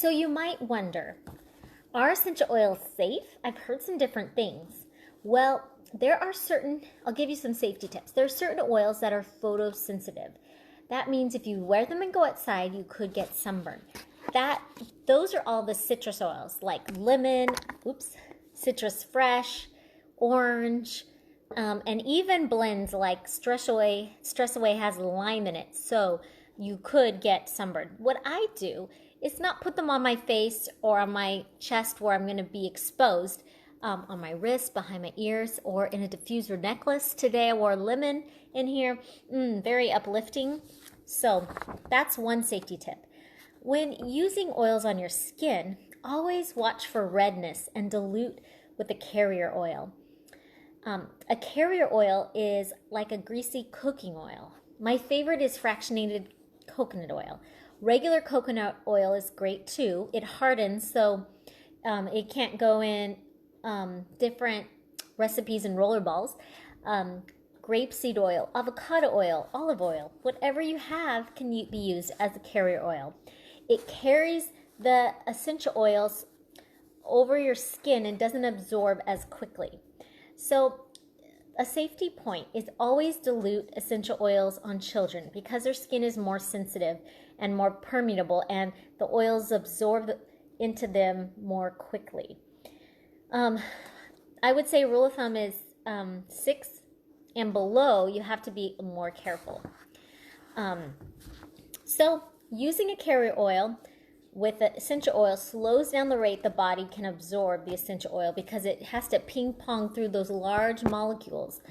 So you might wonder, are essential oils safe? I've heard some different things. Well, I'll give you some safety tips. There are certain oils that are photosensitive. That means if you wear them and go outside, you could get sunburn. Those are all the citrus oils like lemon, citrus fresh, orange, and even blends like Stress Away has lime in it, so you could get sunburned. What I do is not put them on my face or on my chest where I'm going to be exposed, on my wrist, behind my ears, or in a diffuser necklace. Today I wore lemon in here, very uplifting. So that's one safety tip. When using oils on your skin, always watch for redness and dilute with a carrier oil. A carrier oil is like a greasy cooking oil. My favorite is fractionated coconut oil. Regular coconut oil is great too. It hardens, so it can't go in different recipes and roller balls. Grapeseed oil, avocado oil, olive oil, whatever you have can be used as a carrier oil. It carries the essential oils over your skin and doesn't absorb as quickly. So a safety point is always dilute essential oils on children because their skin is more sensitive and more permeable, and the oils absorb into them more quickly. I would say a rule of thumb is 6 and below, you have to be more careful. So using a carrier oil with the essential oil slows down the rate the body can absorb the essential oil because it has to ping pong through those large molecules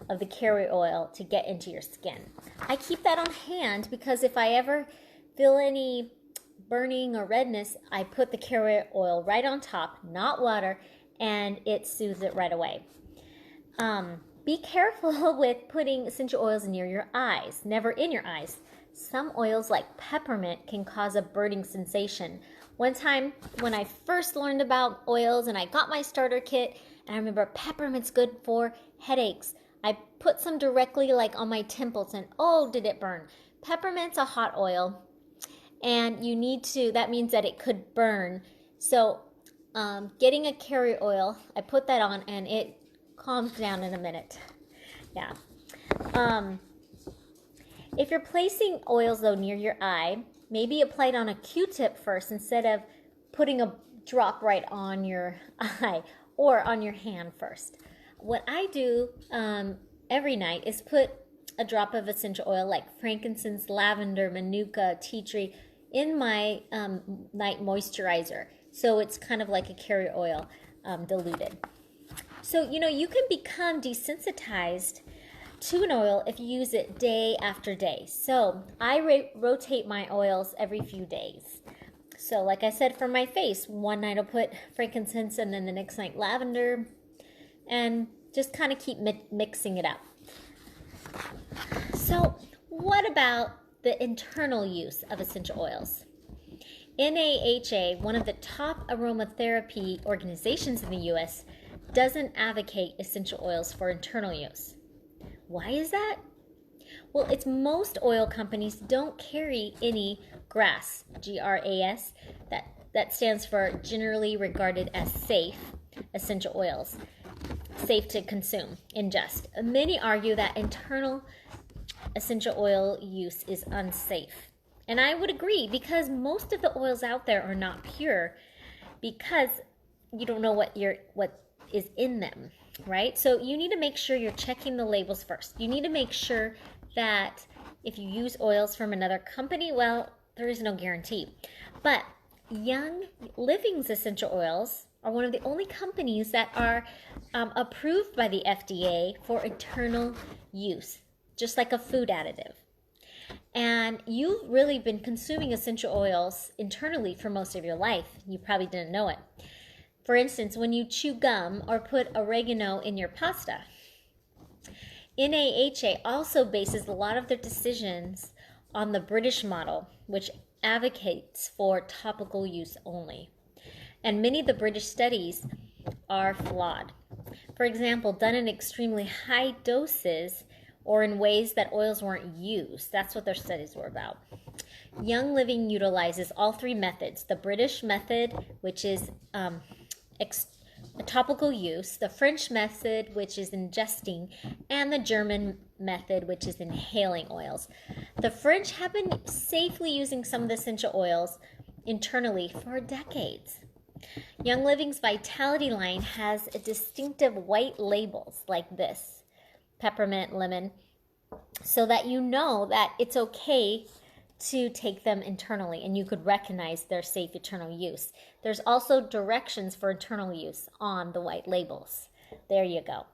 of the carrier oil to get into your skin. I keep that on hand because if I ever feel any burning or redness, I put the carrier oil right on top, not water, and it soothes it right away. Be careful with putting essential oils near your eyes, never in your eyes. Some oils like peppermint can cause a burning sensation. One time when I first learned about oils and I got my starter kit, and I remember peppermint's good for headaches, I put some directly like on my temples and oh, did it burn. Peppermint's a hot oil and that means that it could burn. So getting a carrier oil, I put that on and it calms down in a minute. Yeah. If you're placing oils though near your eye, maybe apply it on a Q-tip first instead of putting a drop right on your eye or on your hand first. What I do every night is put a drop of essential oil like frankincense, lavender, manuka, tea tree in my night moisturizer. So it's kind of like a carrier oil diluted. So, you can become desensitized to an oil if you use it day after day. So I rotate my oils every few days. So like I said, for my face, one night I'll put frankincense and then the next night lavender, and just kind of keep mixing it up. So what about the internal use of essential oils? NAHA, one of the top aromatherapy organizations in the U.S., doesn't advocate essential oils for internal use. Why is that? Well, it's most oil companies don't carry any GRAS, G-R-A-S, that stands for generally regarded as safe essential oils, safe to consume, ingest. Many argue that internal essential oil use is unsafe. And I would agree because most of the oils out there are not pure because you don't know what is in them, right? So you need to make sure you're checking the labels first. You need to make sure that if you use oils from another company, well, there is no guarantee. But Young Living's essential oils are one of the only companies that are approved by the FDA for internal use, just like a food additive. And you've really been consuming essential oils internally for most of your life. You probably didn't know it. For instance, when you chew gum or put oregano in your pasta. NAHA also bases a lot of their decisions on the British model, which advocates for topical use only. And many of the British studies are flawed. For example, done in extremely high doses or in ways that oils weren't used. That's what their studies were about. Young Living utilizes all three methods: the British method, which is topical use, the French method, which is ingesting, and the German method, which is inhaling oils. The French have been safely using some of the essential oils internally for decades. Young Living's Vitality line has a distinctive white labels like this, peppermint, lemon, so that you know that it's okay to take them internally and you could recognize their safe internal use. There's also directions for internal use on the white labels. There you go.